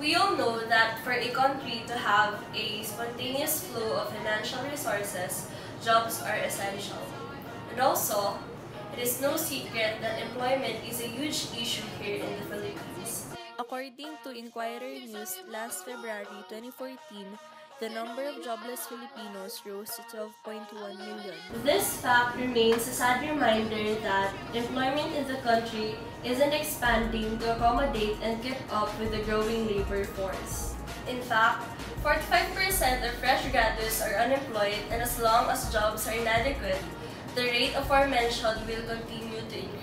We all know that for a country to have a spontaneous flow of financial resources, jobs are essential. And also, it is no secret that employment is a huge issue here in the Philippines. According to Inquirer News last February 2014, the number of jobless Filipinos rose to 12.1 million. This fact remains a sad reminder that employment in the country isn't expanding to accommodate and keep up with the growing labor force. In fact, 45% of fresh graduates are unemployed, and as long as jobs are inadequate, the rate aforementioned will continue to increase.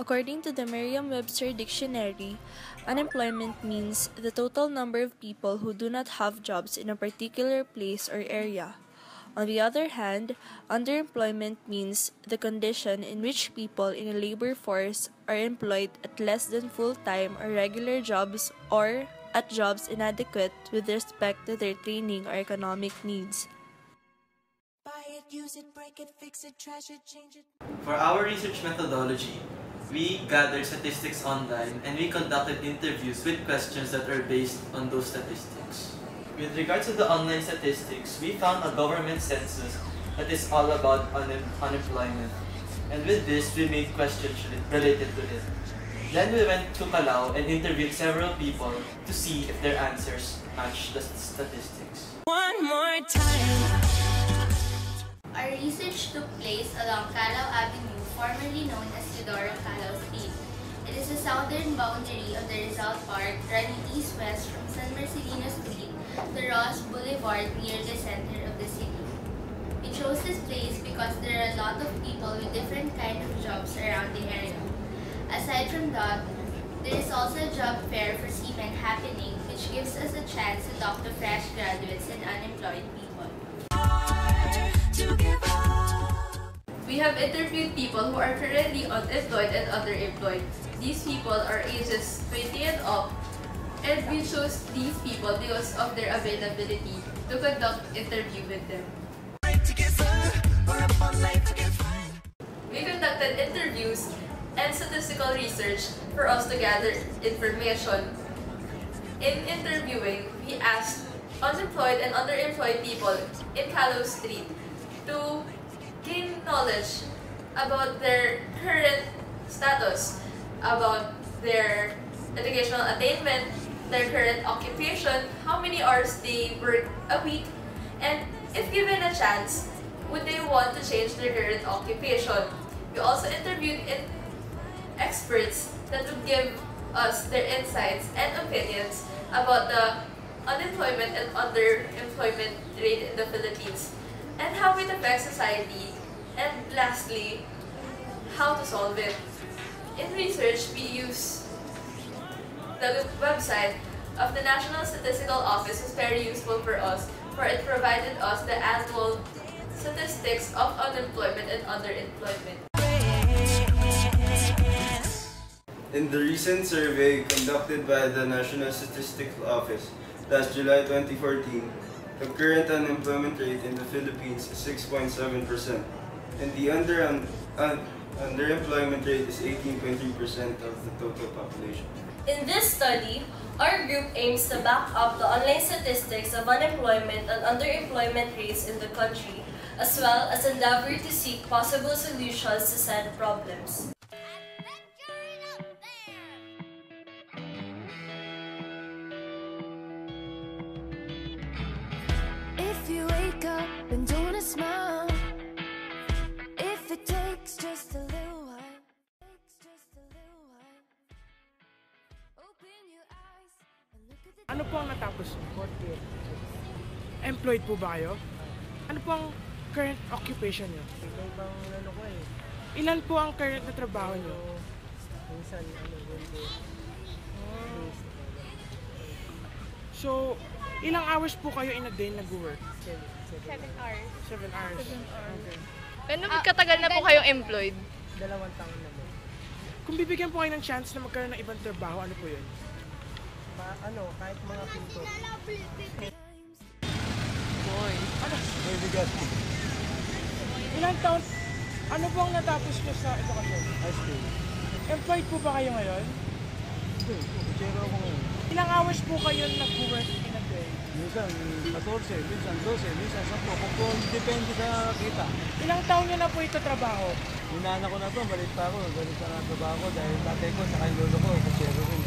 According to the Merriam-Webster Dictionary, unemployment means the total number of people who do not have jobs in a particular place or area. On the other hand, underemployment means the condition in which people in a labor force are employed at less than full-time or regular jobs or at jobs inadequate with respect to their training or economic needs. Buy it, use it, break it, fix it, trash it, change it. For our research methodology, we gathered statistics online and we conducted interviews with questions that are based on those statistics. With regards to the online statistics, we found a government census that is all about unemployment. And with this, we made questions related to it. Then we went to Kalaw and interviewed several people to see if their answers match the statistics. One more time. Our research took place along Kalaw Avenue, formerly known as Kalaw Street. It is the southern boundary of the Rizal Park, running east-west from San Marcelino Street to Ross Boulevard near the center of the city. We chose this place because there are a lot of people with different kinds of jobs around the area. Aside from that, there is also a job fair for seamen happening, which gives us a chance to talk to fresh graduates and unemployed people. We have interviewed people who are currently unemployed and underemployed. These people are ages 20 and up, and we chose these people because of their availability to conduct interview with them. We conducted interviews and statistical research for us to gather information. In interviewing, we asked unemployed and underemployed people in Kalaw Street to gain knowledge about their current status, about their educational attainment, their current occupation, how many hours they work a week, and if given a chance, would they want to change their current occupation. We also interviewed experts that would give us their insights and opinions about the unemployment and underemployment rate in the Philippines and how it affects society. And lastly, how to solve it. In research, we use the website of the National Statistical Office was very useful for us, for it provided us the annual statistics of unemployment and underemployment. In the recent survey conducted by the National Statistical Office last July 2014, the current unemployment rate in the Philippines is 6.7%, and the underemployment rate is 18.3% of the total population. In this study, our group aims to back up the online statistics of unemployment and underemployment rates in the country, as well as endeavor to seek possible solutions to said problems. If you wake up and don't wanna smile, if it takes just a little while, open your eyes and look at the Ano po ang natapos niyo? Employed po ba kayo? Ano po ang current occupation niyo? Ibang ano ko eh. Ilan po ang current na trabaho niyo? Minsan window. So, ilang hours po kayo in a day nag-work? 7 hours. 7 hours. Okay. Gano'n katagal na po kayong employed? 2 taon na mo. Kung bibigyan po kayo ng chance na magkaroon ng ibang trabaho, ano po yun? Kahit mga pinto. Ilang taon? Ano po ang natapos niyo sa edukasyon? High school. Employed po ba kayo ngayon? Hindi, kutsero ako ngayon. Ilang hours po kayo nag-work in a day? Minsan 14, minsan 12, minsan 10. Kung depende sa kita. Ilang taon niyo na po ito trabaho? Hinana ko na to, balik pa ako. Balik pa na trabaho ko dahil tatay ko, saka yung lolo ko, kutsero rin.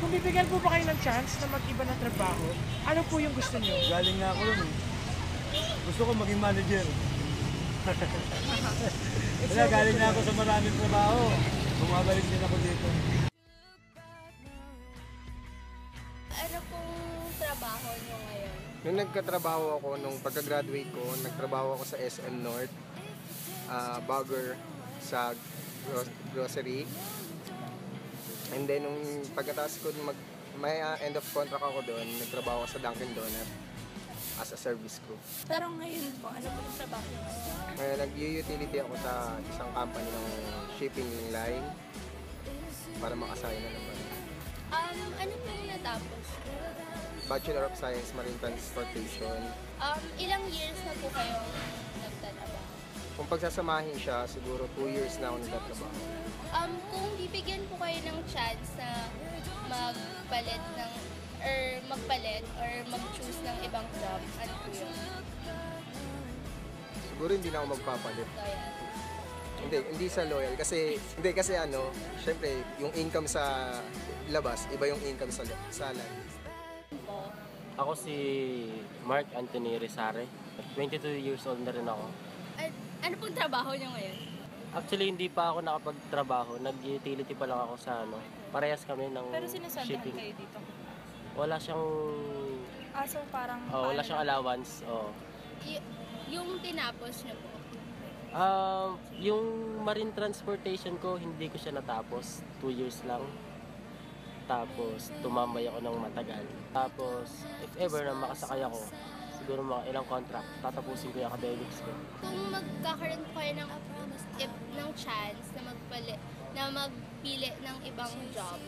Kung bibigyan po ba kayo ng chance na mag-iba ng trabaho, ano po yung gusto niyo? Galing nga ako nun eh. Gusto ko maging manager. Wala, galing na ako sa maraming trabaho. Bumabalik din ako dito. Ano pong trabaho nyo ngayon? Nung nagkatrabaho ako, nung pagka-graduate ko, nagtrabaho ako sa SM North, bagger sa grocery. And then, nung pagkatapos ko, may end of contract ako doon, nagtrabaho ako sa Dunkin' Donut as a service crew. Pero ngayon po, ano po yung trabaho niyo? Ngayon, nag-utility ako sa isang company ng shipping line para makasaya na naman. Ano pong natapos? Bachelor of Science, Marine Transportation. Ilang years na po kayong nagtatrabaho? Kung pagsasamahin siya, siguro 2 years na ako nagtatrabaho. Kung bibigyan po kayo ng chance na magpalit or mag-choose ng ibang job, ano po yun? Siguro hindi na ako magpapalit. Loyal. Hindi sa loyal kasi syempre yung income sa labas, iba yung income sa land. Ako si Mark Anthony Rizare. 22 years old na rin ako. Ano pong trabaho niyo ngayon? Actually, hindi pa ako nakapagtrabaho. Nag-utility pa lang ako sa parehas kami ng Pero sinusundan shipping. kayo dito? Wala siyang... So parang... wala siyang allowance. Yung tinapos niyo po? Yung marine transportation ko, hindi ko siya natapos. 2 years lang. Tapos, tumambay ako ng matagal. Tapos, if ever na makasakay ako, siguro mga ilang contract, tatapusin ko yung academics ko. Kung magkakaroon po kayo ng chance na magpili ng ibang job,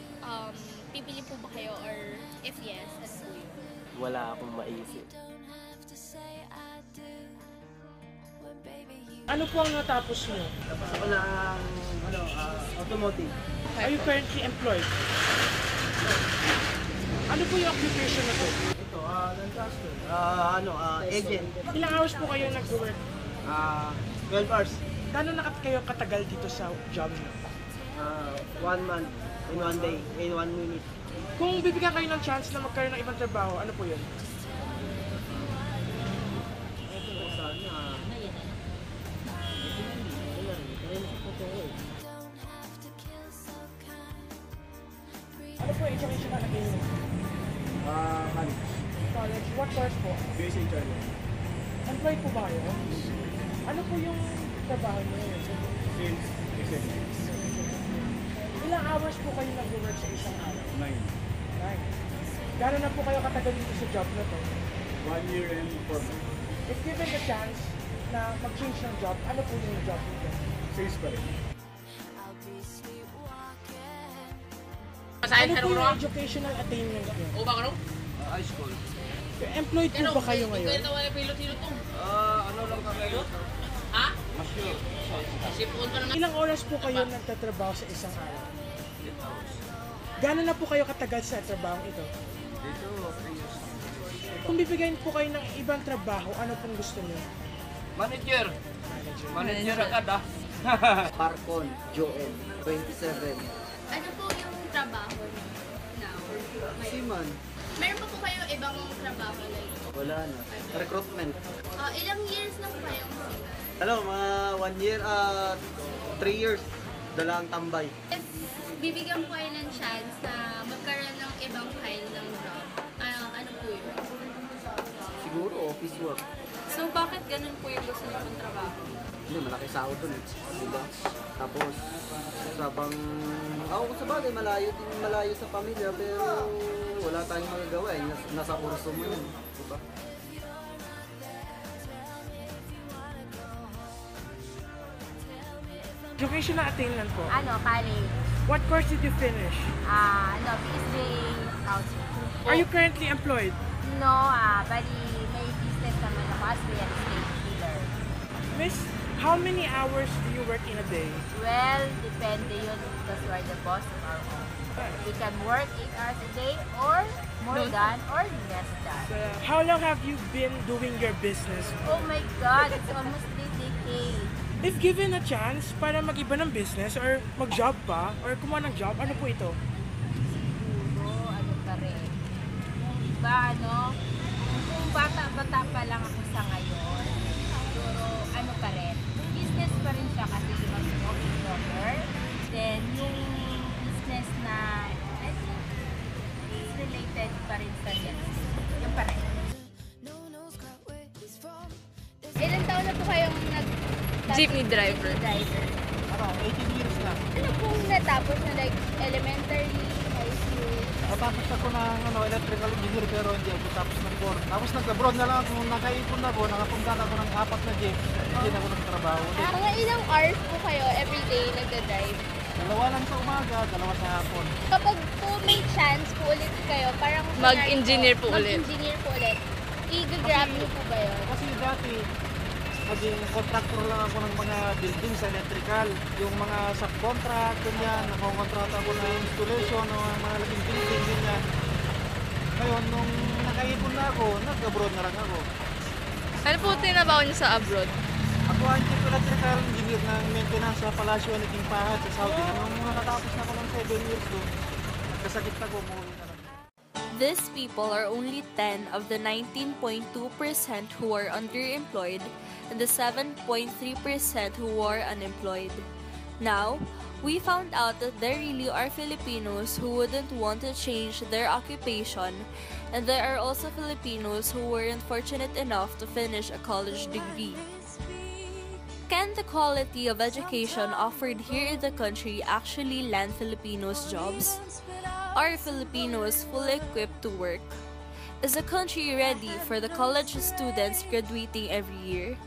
pipili po ba kayo or if yes, ano po yun? Wala akong maisip. Ano po ang natapos niyo? Tapos ako ng automotive. Are you currently employed? Ano po yung occupation na to? Ito, non-caster. Agent. Ilang hours po kayo nag-work? 12 hours. Gano'n na kayo katagal dito sa job niyo? 1 month, in 1 day, in 1 minute. Kung bibigyan kayo ng chance na magkaroon ng ibang trabaho, ano po yun? Ito, sana. Ano po yung education na nag-iin? College. What course po? BS in China. Employed po ba kayo? Ano po yung trabaho niyo? Sales. hours po kayo nag-work sa isang araw? 9. 9. Gano'n na po kayo katagal dito sa job na to? 1 year and 4 months. If given the chance na mag-change ng job, ano po yung job nito? Sales pa rin. Ano po yung educational attainment nyo? High school. Employed po ba kayo ngayon? Ano lang kami? Ha? Masyure. Ilang oras po kayo nagtatrabaho sa isang araw? 8 hours. Gano'n na po kayo katagal sa trabaho ito? Dito, 3 years. Kung bibigyan po kayo ng ibang trabaho, ano pong gusto niyo? Manager. Manager agad ah. Parcon, Joel, 27. Ano po yung trabaho niyo now? Seaman, Meron pa po kayong ibang trabaho like? wala na. Recruitment. Ilang years na po kayong Ano, mga 1 year at 3 years. Dalang tambay. If bibigyan po kayo ng chance na magkaroon ng ibang kind ng job, ano po yun? Siguro office work. So, bakit ganun po yung gusto niyo ng trabaho? Hindi, malaki sahod dun eh. Diba? Tapos, sabang... Ako sa bagay, malayo sa pamilya, pero wala tayong magagawa eh. Nasa kurso mo yun. Diba? Educational attainment po. College. What course did you finish? PhD housing. Are you currently employed? No, bali may business naman ako as real estate dealer. Miss, how many hours do you work in a day? Well, depende yun because we're the boss of our own. We can work 8 hours a day or more than or less than. How long have you been doing your business? Oh my God, it's almost 3 decades. If given a chance para mag-iba ng business or mag-job pa or kumuha ng job, ano po ito? Siguro, ano pa rin. Diba, kung bata-bata pa lang ako sa ngayon, siguro, ano pa rin. Business pa rin siya kasi mag-office worker. Then, yung business na, I think, is related pa rin sa yan. Yung pa rin. Ilan taon na po kayong Jeepney driver. Ano, 18 years na. Ano pong natapos na like elementary, high school? Natapos ako ng electrical engineer pero hindi ako tapos ng board. Tapos nag-abroad na lang ako, nakaipon ako, nakapunta ako ng 4 na jeep. Hindi na ako nagtrabaho. Mga ilang hours po kayo everyday nagda-drive? 2 lang sa umaga, 2 sa hapon. Kapag po may chance po ulit kayo, parang Mag-engineer po ulit. Mag-engineer po ulit. I-grab niyo po ba yun? Kasi dati, maging contractor lang ako ng mga building sa electrical. Yung mga subcontract, ganyan, nakakontrata ako ng installation, ng mga laging building, ganyan. Ngayon, nung nakaipon na ako, nag-abroad na lang ako. Ano po tinabaho niyo sa abroad? Ako ang chief electrical engineer ng maintenance sa Palasyo naging Pahad sa Saudi. Nung natapos na ako ng 7 years doon, nagkasakit ako, umuwi na lang. These people are only 10 of the 19.2% who are underemployed and the 7.3% who are unemployed. Now, we found out that there really are Filipinos who wouldn't want to change their occupation, and there are also Filipinos who weren't fortunate enough to finish a college degree. Can the quality of education offered here in the country actually land Filipinos jobs? Are Filipinos fully equipped to work? Is the country ready for the college students graduating every year?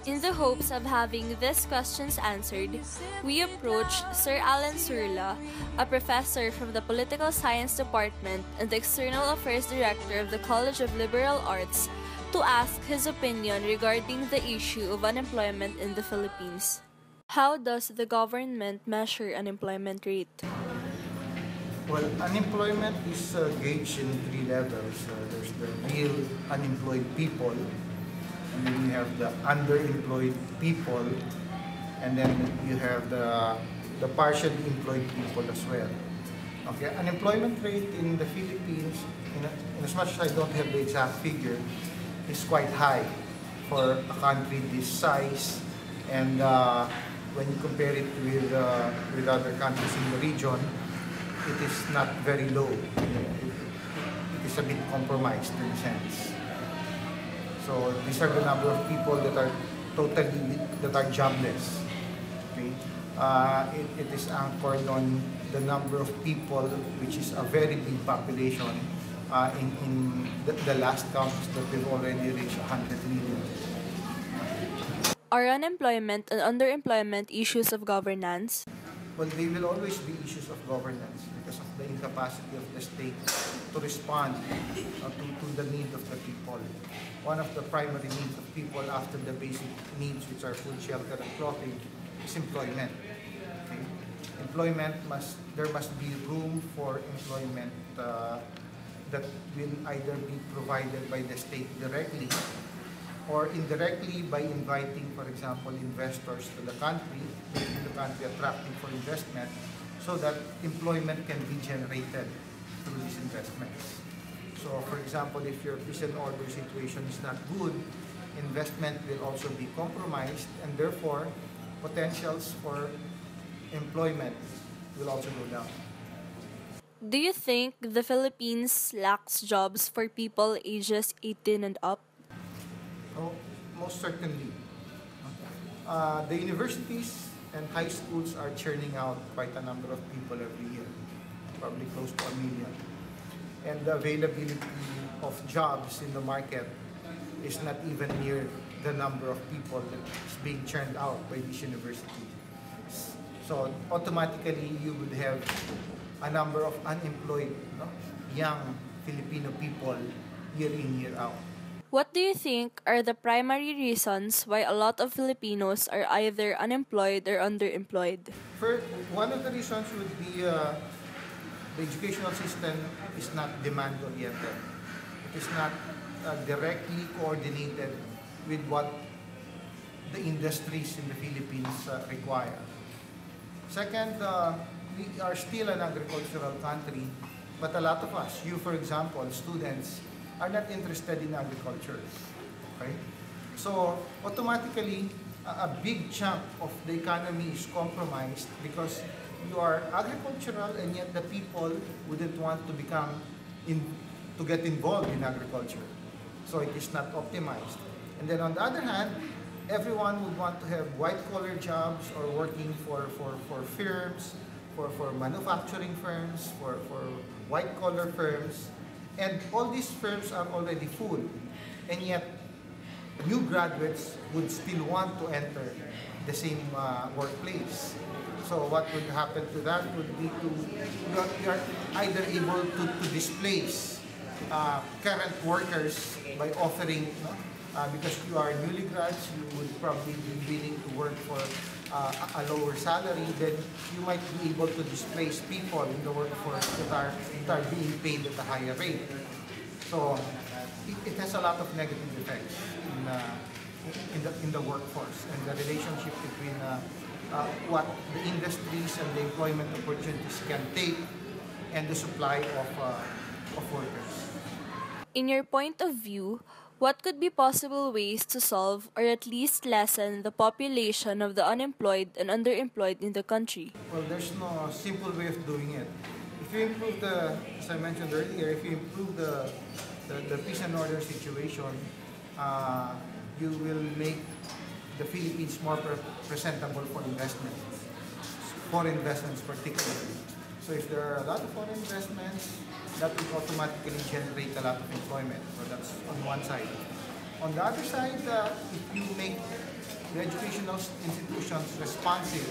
In the hopes of having these questions answered, we approached Sir Alan Surla, a professor from the Political Science Department and the External Affairs Director of the College of Liberal Arts, to ask his opinion regarding the issue of unemployment in the Philippines. How does the government measure unemployment rate? Well, unemployment is gauged in 3 levels. There's the real unemployed people, and then you have the underemployed people, and then you have the partially employed people as well. Okay, unemployment rate in the Philippines, in as much as I don't have the exact figure, is quite high for a country this size, and when you compare it with other countries in the region, it is not very low. It is a bit compromised in a sense. So these are the number of people that are jobless. Okay, It is anchored on the number of people, which is a very big population. In the last count that we've already reached 100 million. Are unemployment and underemployment issues of governance? Well, they will always be issues of governance because of the incapacity of the state to respond to the need of the people. One of the primary needs of people after the basic needs, which are food, shelter, and clothing, is employment. Okay? There must be room for employment that will either be provided by the state directly or indirectly by inviting, for example, investors to the country, making the country attractive for investment so that employment can be generated through these investments. So, for example, if your peace and order situation is not good, investment will also be compromised and therefore potentials for employment will also go down. Do you think the Philippines lacks jobs for people ages 18 and up? Oh, most certainly. The universities and high schools are churning out quite a number of people every year, probably close to 1 million. And the availability of jobs in the market is not even near the number of people that is being churned out by these universities. So automatically you would have a number of unemployed young Filipino people year in, year out. What do you think are the primary reasons why a lot of Filipinos are either unemployed or underemployed? One of the reasons would be the educational system is not demand-oriented. It is not directly coordinated with what the industries in the Philippines require. Second, we are still an agricultural country, but a lot of us, you for example, students, are not interested in agriculture. Okay? So automatically, a big chunk of the economy is compromised because you are agricultural and yet the people wouldn't want to to get involved in agriculture. So it is not optimized. And then on the other hand, everyone would want to have white-collar jobs or working for firms, for manufacturing firms, for white-collar firms, and all these firms are already full, and yet new graduates would still want to enter the same workplace. So what would happen to that would be you are either able to displace current workers by offering, because you are newly grads, you would probably be willing to work for a lower salary, then you might be able to displace people in the workforce that are being paid at a higher rate. So it has a lot of negative effects in the workforce and the relationship between what the industries and the employment opportunities can take and the supply of workers. In your point of view, what could be possible ways to solve or at least lessen the population of the unemployed and underemployed in the country? Well, there's no simple way of doing it. If you improve as I mentioned earlier, if you improve the peace and order situation, you will make the Philippines more presentable for investment, foreign investments particularly. So if there are a lot of foreign investments, that will automatically generate a lot of employment. So that's on one side. On the other side, if you make the educational institutions responsive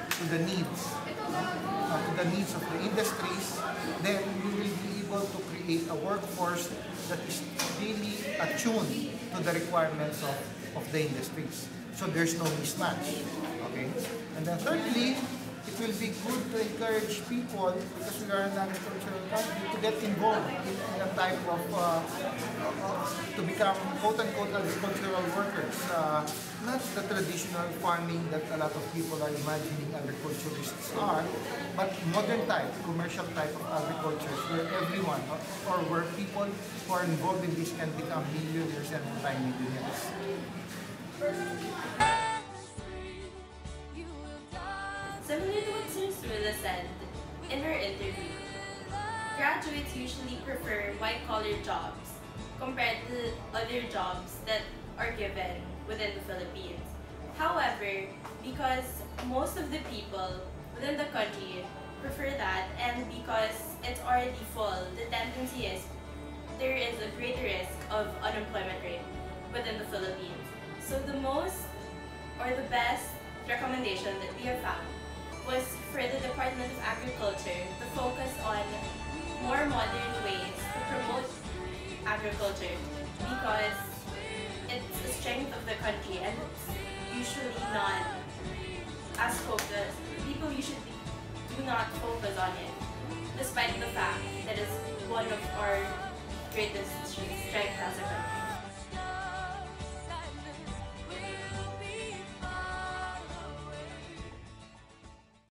to the needs of the industries, then you will be able to create a workforce that is really attuned to the requirements of the industries. So there's no mismatch. Okay? And then thirdly, it will be good to encourage people, because we are an agricultural country, to get involved in a type of, to become quote-unquote agricultural workers. Not the traditional farming that a lot of people are imagining agriculturists are, but modern type, commercial type of agriculture where everyone, or where people who are involved in this can become millionaires and multi-millionaires. Similar to what Sursula said in her interview, graduates usually prefer white-collar jobs compared to other jobs that are given within the Philippines. However, because most of the people within the country prefer that, and because it's already full, the tendency is there is a greater risk of unemployment rate within the Philippines. So the most or the best recommendation that we have found was for the Department of Agriculture to focus on more modern ways to promote agriculture, because it's the strength of the country and it's usually not as focused. People usually do not focus on it, despite the fact that it's one of our greatest strengths as a country.